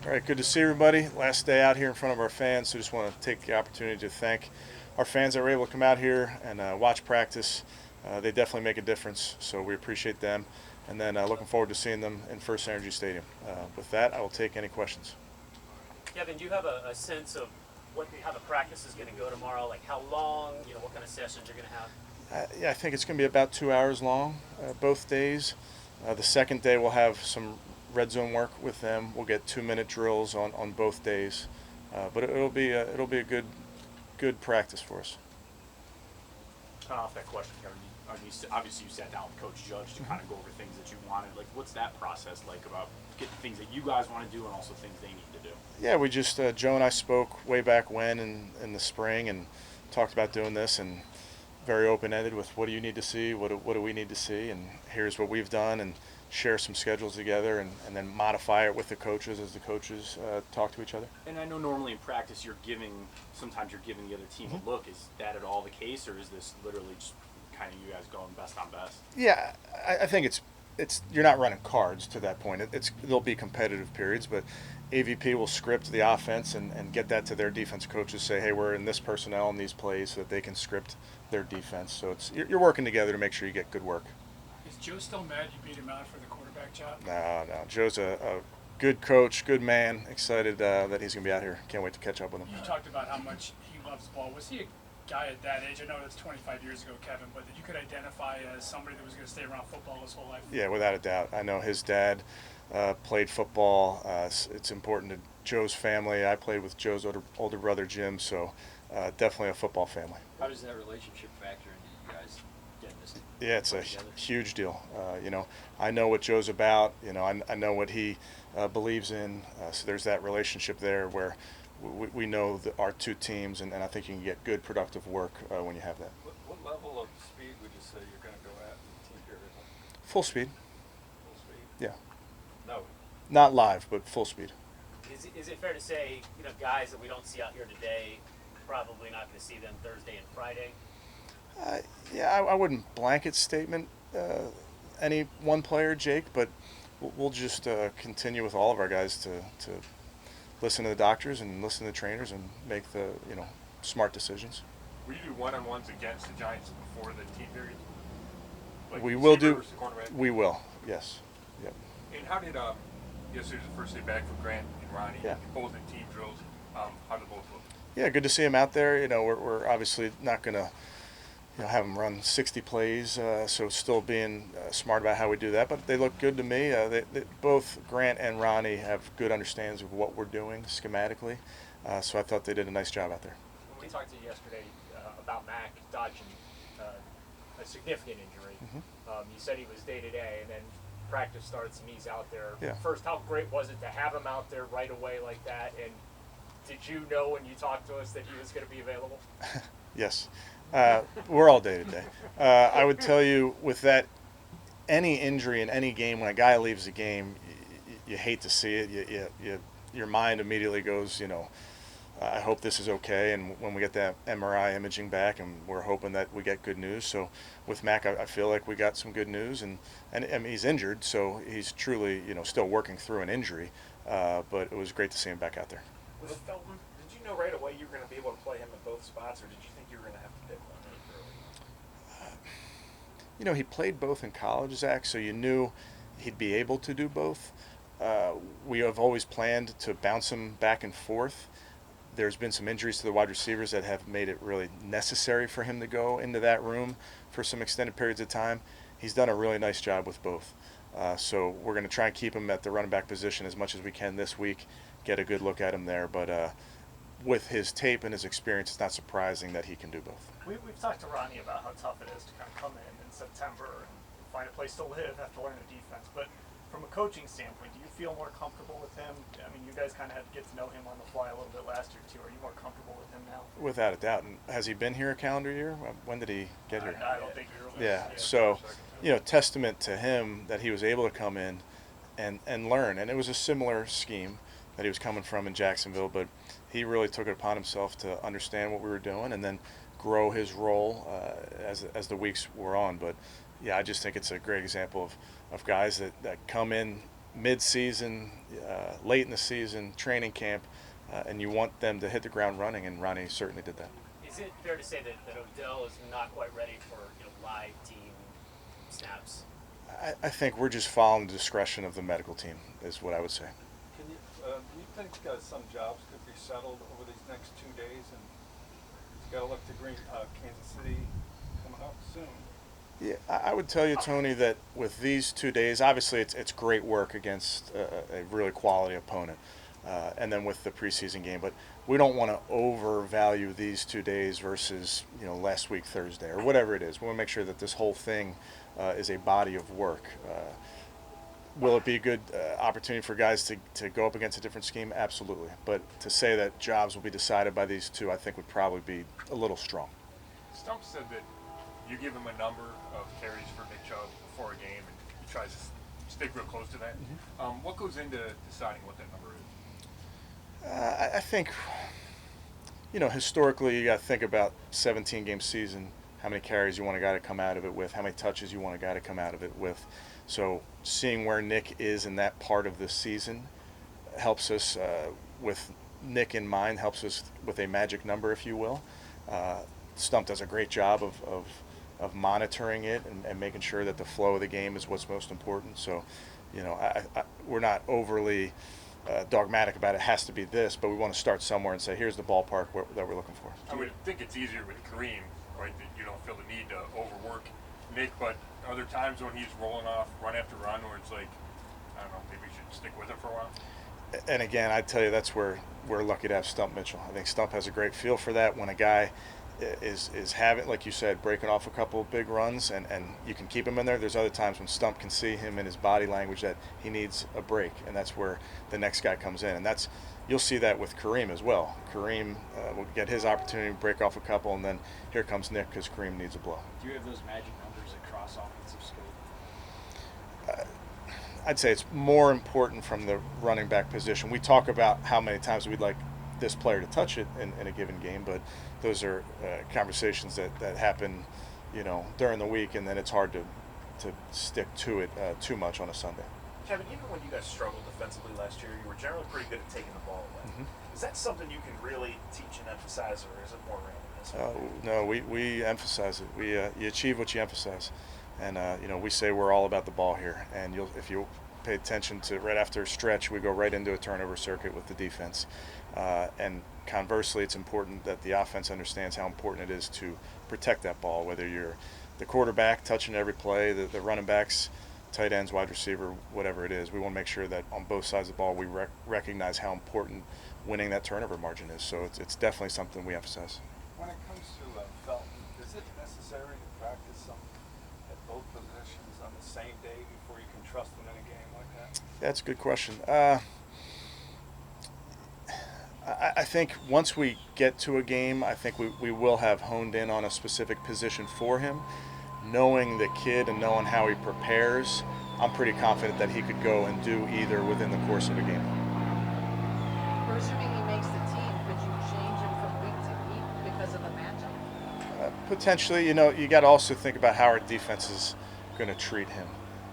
All right, good to see everybody. Last day out here in front of our fans, so just want to take the opportunity to thank our fans that were able to come out here and watch practice. They definitely make a difference, so we appreciate them. And then looking forward to seeing them in First Energy Stadium. With that, I will take any questions. Kevin, do you have a sense of how the practice is going to go tomorrow? Like how long, what kind of sessions you're going to have? Yeah, I think it's going to be about 2 hours long, both days. The second day we'll have some red zone work with them. We'll get 2-minute drills on both days, but it'll be a good practice for us. Kind of off that question, Kevin. Obviously, you sat down with Coach Judge to kind of go over things that you wanted. Like, what's that process like about getting things that you guys want to do and also things they need to do? Yeah, we just Joe and I spoke way back when in the spring and talked about doing this, and very open-ended with what do you need to see, what do we need to see, and here's what we've done, and share some schedules together, and then modify it with the coaches as the coaches talk to each other. And I know normally in practice sometimes you're giving the other team a look. Is that at all the case, or is this literally just kind of you guys going best on best? Yeah, I think it's you're not running cards to that point. There'll be competitive periods, but AVP will script the offense and get that to their defense coaches. Say, hey, we're in this personnel in these plays, so that they can script their defense. So you're working together to make sure you get good work. Is Joe still mad you beat him out for the quarterback job? No. Joe's a good coach, good man. Excited that he's going to be out here. Can't wait to catch up with him. You talked about how much he loves ball. Was he a guy at that age? I know that's 25 years ago, Kevin, but that you could identify as somebody that was going to stay around football his whole life? Yeah, without a doubt. I know his dad played football. It's important to Joe's family. I played with Joe's older brother, Jim, so definitely a football family. How does that relationship factor into you guys getting this? Yeah, it's a together? huge deal. I know what Joe's about. I know what he believes in. So there's that relationship there where we know our two teams, and I think you can get good, productive work when you have that. What level of speed would you say you're going to go at in the team period? Full speed. Full speed? Yeah. No. Not live, but full speed. Is it fair to say, guys that we don't see out here today, probably not going to see them Thursday and Friday? Yeah, I wouldn't blanket statement any one player, Jake, but we'll just continue with all of our guys to listen to the doctors and listen to the trainers and make the smart decisions. Will you do one-on-ones against the Giants before the team period? Like We will receiver do. versus cornerback? We will. Yes. Yep. And how did yesterday's the first day back for Grant and Ronnie? Yeah. Both in team drills. How did both look? Yeah, good to see him out there. We're obviously not going to have him run 60 plays, so still being smart about how we do that. But they look good to me. Both Grant and Ronnie have good understandings of what we're doing schematically, so I thought they did a nice job out there. When we talked to you yesterday about Mac dodging a significant injury, you said he was day-to-day, and then practice starts and he's out there. Yeah. First, how great was it to have him out there right away like that? And did you know when you talked to us that he was going to be available? Yes. We're all day to day. I would tell you with that, any injury in any game, when a guy leaves the game, you hate to see it. Your mind immediately goes, I hope this is okay. And when we get that MRI imaging back, and we're hoping that we get good news. So with Mac, I feel like we got some good news, and I mean, he's injured, so he's truly, still working through an injury. But it was great to see him back out there. With Felton, did you know right away you were going to be able to play him in both spots, or did you think you were going to have to pick one early? He played both in college, Zach, so you knew he'd be able to do both. We have always planned to bounce him back and forth. There's been some injuries to the wide receivers that have made it really necessary for him to go into that room for some extended periods of time. He's done a really nice job with both. So we're going to try and keep him at the running back position as much as we can this week, get a good look at him there. But with his tape and his experience, it's not surprising that he can do both. We've talked to Ronnie about how tough it is to kind of come in September and find a place to live after learning the defense. But from a coaching standpoint, do you feel more comfortable with him? I mean, you guys kind of had to get to know him on the fly a little bit last year, too. Are you more comfortable with him now? Without a doubt. And has he been here a calendar year? When did he get here? I don't think you're. Yeah. So, testament to him that he was able to come in and learn. And it was a similar scheme that he was coming from in Jacksonville, but he really took it upon himself to understand what we were doing and then grow his role as the weeks were on. But yeah, I just think it's a great example of guys that come in mid-season, late in the season, training camp, and you want them to hit the ground running, and Ronnie certainly did that. Is it fair to say that Odell is not quite ready for live team snaps? I think we're just following the discretion of the medical team, is what I would say. Do you think some jobs could be settled over these next 2 days? And you got to look to Kansas City coming up soon. Yeah, I would tell you, Tony, that with these 2 days, obviously it's great work against a really quality opponent, and then with the preseason game. But we don't want to overvalue these 2 days versus last week Thursday or whatever it is. We want to make sure that this whole thing is a body of work. Will it be a good opportunity for guys to go up against a different scheme? Absolutely. But to say that jobs will be decided by these two, I think would probably be a little strong. Stump said that you give him a number of carries for Nick Chubb before a game, and he tries to stick real close to that. Mm-hmm. What goes into deciding what that number is? I think, historically you got to think about 17-game season, how many carries you want a guy to come out of it with, how many touches you want a guy to come out of it with. So seeing where Nick is in that part of the season helps us, with Nick in mind, helps us with a magic number, if you will. Stump does a great job of monitoring it and making sure that the flow of the game is what's most important. So, we're not overly dogmatic about it has to be this, but we want to start somewhere and say, here's the ballpark that we're looking for. I would think it's easier with Kareem, right, that you don't feel the need to overwork Nick, but are there times when he's rolling off run after run where it's like, I don't know, maybe we should stick with him for a while? And again, I'd tell you that's where we're lucky to have Stump Mitchell. I think Stump has a great feel for that. When a guy is having, like you said, breaking off a couple of big runs and you can keep him in there. There's other times when Stump can see him in his body language that he needs a break, and that's where the next guy comes in. And you'll see that with Kareem as well. Kareem will get his opportunity to break off a couple, and then here comes Nick because Kareem needs a blow. Do you have those magic numbers across offensive skill? I'd say it's more important from the running back position. We talk about how many times we'd like this player to touch it in a given game, but those are conversations that happen, during the week, and then it's hard to stick to it too much on a Sunday. Kevin, even when you guys struggled defensively last year, you were generally pretty good at taking the ball away. Mm-hmm. Is that something you can really teach and emphasize, or is it more randomness? No, we emphasize it. You achieve what you emphasize, and we say we're all about the ball here. And if you pay attention to right after a stretch, we go right into a turnover circuit with the defense. And conversely, it's important that the offense understands how important it is to protect that ball, whether you're the quarterback touching every play, the running backs, tight ends, wide receiver, whatever it is. We want to make sure that on both sides of the ball we recognize how important winning that turnover margin is. So it's definitely something we emphasize. When it comes to Felton, is it necessary to practice some at both positions on the same day before you can trust them in a game like that? That's a good question. I think once we get to a game, I think we will have honed in on a specific position for him. Knowing the kid and knowing how he prepares, I'm pretty confident that he could go and do either within the course of a game. Presuming he makes the team, could you change him from week to week because of the matchup? Potentially, you got to also think about how our defense is going to treat him.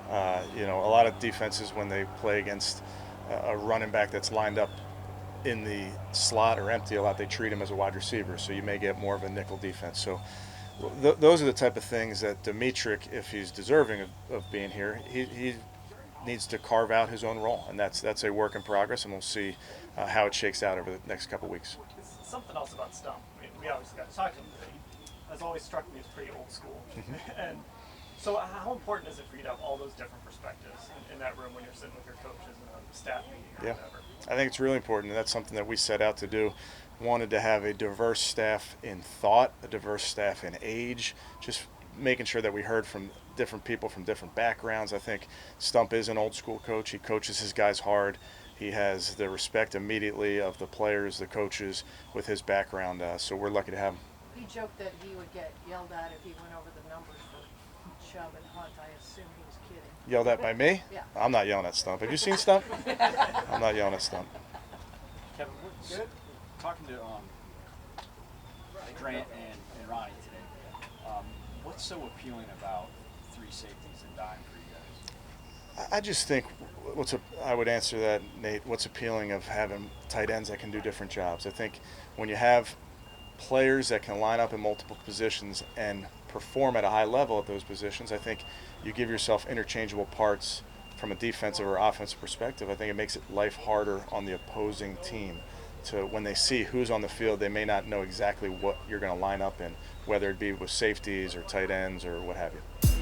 A lot of defenses, when they play against a running back that's lined up in the slot or empty a lot, they treat him as a wide receiver, so you may get more of a nickel defense. So those are the type of things that Dimitrik, if he's deserving of being here, he needs to carve out his own role, and that's a work in progress, and we'll see how it shakes out over the next couple weeks. Something else about Stump. I mean, we obviously got to talk to him today. He has always struck me as pretty old school. Mm-hmm. And so how important is it for you to have all those different perspectives in that room when you're sitting with your coaches in a staff meeting or whatever? I think it's really important, and that's something that we set out to do. Wanted to have a diverse staff in thought, a diverse staff in age, just making sure that we heard from different people from different backgrounds. I think Stump is an old school coach. He coaches his guys hard. He has the respect immediately of the players, the coaches, with his background, so we're lucky to have him. He joked that he would get yelled at if he went over the numbers for Chubb and Hunt. I assume he was kidding. Yelled at by me? Yeah. I'm not yelling at Stump. Have you seen Stump? I'm not yelling at Stump. Kevin, good. Talking to Grant and Ronnie today, what's so appealing about three safeties and dime for you guys? I just think I would answer that, Nate. What's appealing of having tight ends that can do different jobs? I think when you have players that can line up in multiple positions and perform at a high level at those positions, I think you give yourself interchangeable parts from a defensive or offensive perspective. I think it makes it life harder on the opposing team. To when they see who's on the field, they may not know exactly what you're going to line up in, whether it be with safeties or tight ends or what have you.